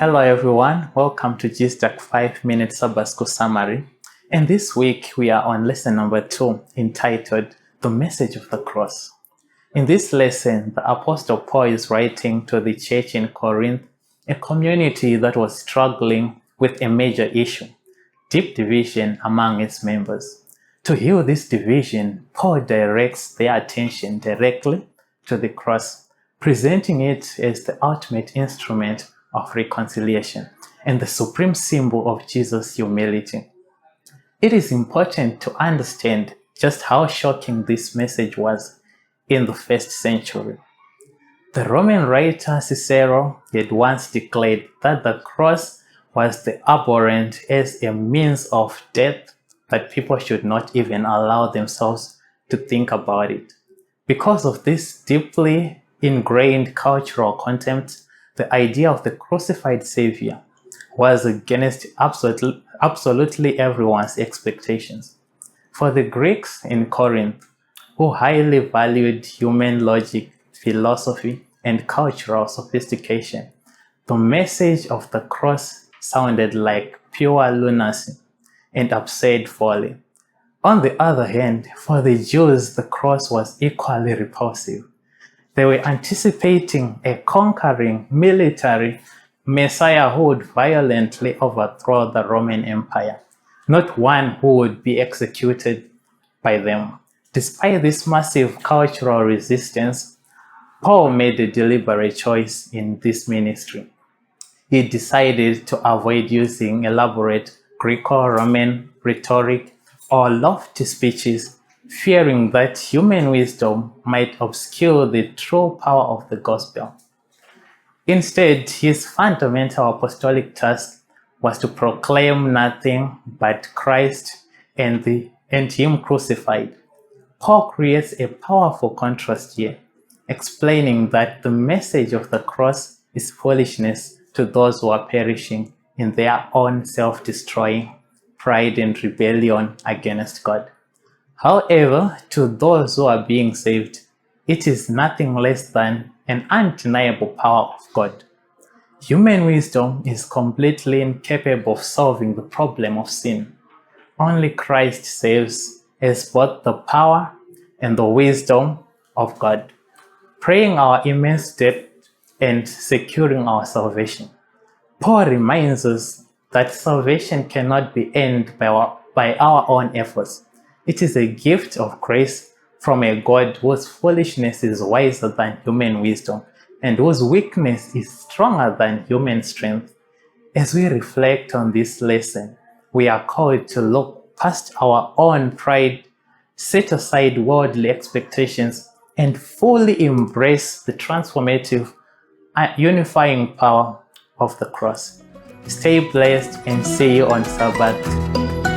Hello everyone, welcome to JISDAC 5-minute Sabbath School Summary. And this week we are on lesson number 2, entitled The Message of the Cross. In this lesson, the Apostle Paul is writing to the church in Corinth, a community that was struggling with a major issue, deep division among its members. To heal this division, Paul directs their attention directly to the cross, presenting it as the ultimate instrument of reconciliation and the supreme symbol of Jesus' humility. It is important to understand just how shocking this message was in the first century. The Roman writer Cicero had once declared that the cross was the abhorrent as a means of death, that people should not even allow themselves to think about it. Because of this deeply ingrained cultural contempt, the idea of the crucified Savior was against absolutely everyone's expectations. For the Greeks in Corinth, who highly valued human logic, philosophy, and cultural sophistication, the message of the cross sounded like pure lunacy and absurd folly. On the other hand, for the Jews, the cross was equally repulsive. They were anticipating a conquering military Messiah who would violently overthrow the Roman Empire, not one who would be executed by them. Despite this massive cultural resistance, Paul made a deliberate choice in this ministry. He decided to avoid using elaborate Greco-Roman rhetoric or lofty speeches, fearing that human wisdom might obscure the true power of the gospel. Instead, his fundamental apostolic task was to proclaim nothing but Christ and Him crucified. Paul creates a powerful contrast here, explaining that the message of the cross is foolishness to those who are perishing in their own self-destroying pride and rebellion against God. However, to those who are being saved, it is nothing less than an undeniable power of God. Human wisdom is completely incapable of solving the problem of sin. Only Christ saves as both the power and the wisdom of God, paying our immense debt and securing our salvation. Paul reminds us that salvation cannot be earned by our own efforts. It is a gift of grace from a God whose foolishness is wiser than human wisdom and whose weakness is stronger than human strength. As we reflect on this lesson, we are called to look past our own pride, set aside worldly expectations, and fully embrace the transformative and unifying power of the cross. Stay blessed and see you on Sabbath.